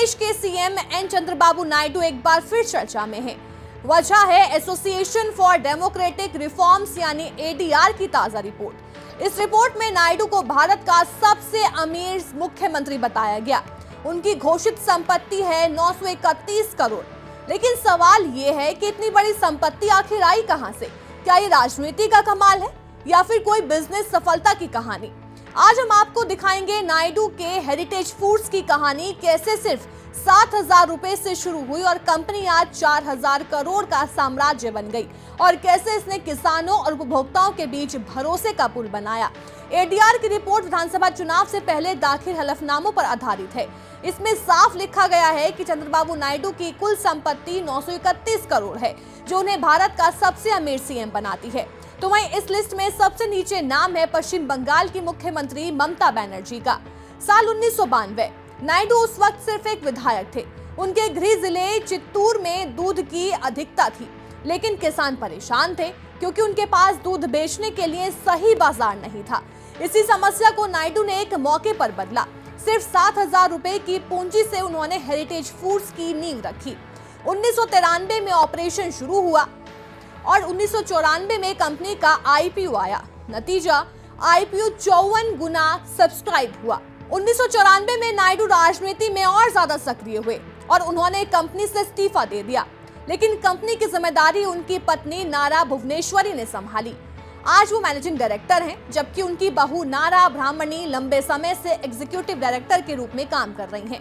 प्रदेश के CM N Chandrababu Naidu एक बार फिर चर्चा में हैं। वजह है एसोसिएशन फॉर डेमोक्रेटिक रिफॉर्म्स यानी एडीआर की ताजा रिपोर्ट। इस रिपोर्ट में नायडू को भारत का सबसे अमीर मुख्यमंत्री बताया गया। उनकी घोषित संपत्ति है 931 करोड़। लेकिन सवाल ये है कि इतनी बड़ी संपत्ति आखिर आई कहां से? क्या ये राजनीति का कमाल है या फिर कोई बिजनेस सफलता की कहानी? आज हम आपको दिखाएंगे नायडू के हेरिटेज फूड्स की कहानी, कैसे सिर्फ 7,000 रुपए से शुरू हुई और कंपनी आज 4,000 करोड़ का साम्राज्य बन गई, और कैसे इसने किसानों और उपभोक्ताओं के बीच भरोसे का पुल बनाया। एडीआर की रिपोर्ट विधानसभा चुनाव से पहले दाखिल हलफनामों पर आधारित है। इसमें साफ लिखा गया है कि चंद्रबाबू नायडू की कुल संपत्ति 931 करोड़ है, जो उन्हें भारत का सबसे अमीर सीएम बनाती है। तो वहीं इस लिस्ट में सबसे नीचे नाम है पश्चिम बंगाल की मुख्यमंत्री ममता बनर्जी का। साल 1992, नायडू उस वक्त सिर्फ एक विधायक थे। उनके गृह जिले चित्तूर में दूध की अधिकता थी, लेकिन किसान परेशान थे क्योंकि उनके पास दूध बेचने के लिए सही बाजार नहीं था। इसी समस्या को नायडू ने एक मौके पर बदला। सिर्फ 7,000 रुपए की पूंजी से उन्होंने हेरिटेज फूड्स की नींव रखी। 1993 में ऑपरेशन शुरू हुआ और 1994 में कंपनी का आईपीओ आया। नतीजा, आईपीओ 54 गुना सब्सक्राइब हुआ। 1994 में नायडू राजनीति में और ज्यादा सक्रिय हुए और उन्होंने कंपनी से इस्तीफा दे दिया, लेकिन कंपनी की जिम्मेदारी उनकी पत्नी नारा भुवनेश्वरी ने संभाली। आज वो मैनेजिंग डायरेक्टर हैं, जबकि उनकी बहू नारा ब्राह्मणी लंबे समय से एग्जीक्यूटिव डायरेक्टर के रूप में काम कर रही हैं।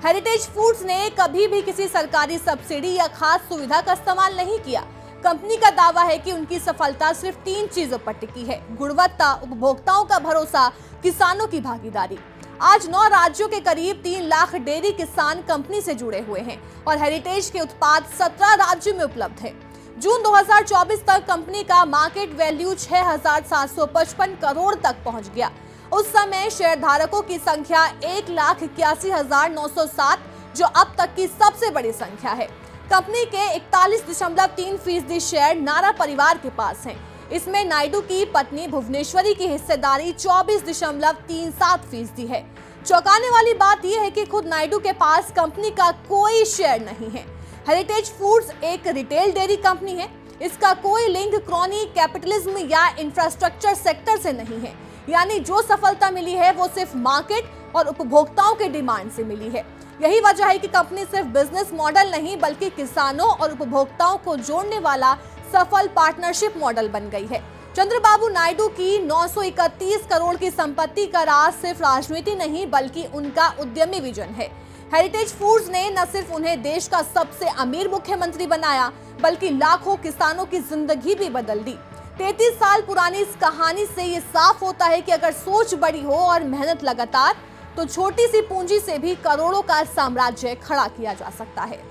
हेरिटेज फूड्स ने कभी भी किसी सरकारी सब्सिडी या खास सुविधा का इस्तेमाल नहीं किया। कंपनी का दावा है कि उनकी सफलता सिर्फ 3 चीजों पर टिकी है: गुणवत्ता, उपभोक्ताओं का भरोसा, किसानों की भागीदारी। आज 9 राज्यों के करीब 3 लाख डेयरी किसान कंपनी से जुड़े हुए हैं और हेरिटेज के उत्पाद 17 राज्यों में उपलब्ध हैं। जून 2024 तक कंपनी का मार्केट वैल्यू 6,755 करोड़ तक पहुंच गया। उस समय शेयरधारकों की संख्या 1,81,907, जो अब तक की सबसे बड़ी संख्या है। कंपनी के 41.3% शेयर नारा परिवार के पास हैं। इसमें नायडू की पत्नी भुवनेश्वरी की हिस्सेदारी 24.37% है। चौंकाने वाली बात यह है कि खुद नायडू के पास कंपनी का कोई शेयर नहीं है। हेरिटेज फूड्स एक रिटेल डेयरी कंपनी है। इसका कोई लिंक क्रॉनी कैपिटलिज्म या इंफ्रास्ट्रक्चर सेक्टर से नहीं है। यानी जो सफलता मिली है वो सिर्फ मार्केट और उपभोक्ताओं के डिमांड से मिली है। यही वजह है कि कंपनी सिर्फ बिजनेस मॉडल नहीं, बल्कि किसानों और उपभोक्ताओं को जोड़ने वाला सफल पार्टनरशिप मॉडल बन गई है। चंद्रबाबू नायडू की 931 करोड़ की संपत्ति का राज सिर्फ राजनीति नहीं, बल्कि उनका उद्यमी विजन है। हेरिटेज फूड्स ने न सिर्फ उन्हें देश का सबसे अमीर मुख्यमंत्री बनाया, बल्कि लाखों किसानों की जिंदगी भी बदल दी। 33 साल पुरानी इस कहानी से ये साफ होता है कि अगर सोच बड़ी हो और मेहनत लगातार, तो छोटी सी पूंजी से भी करोड़ों का साम्राज्य खड़ा किया जा सकता है।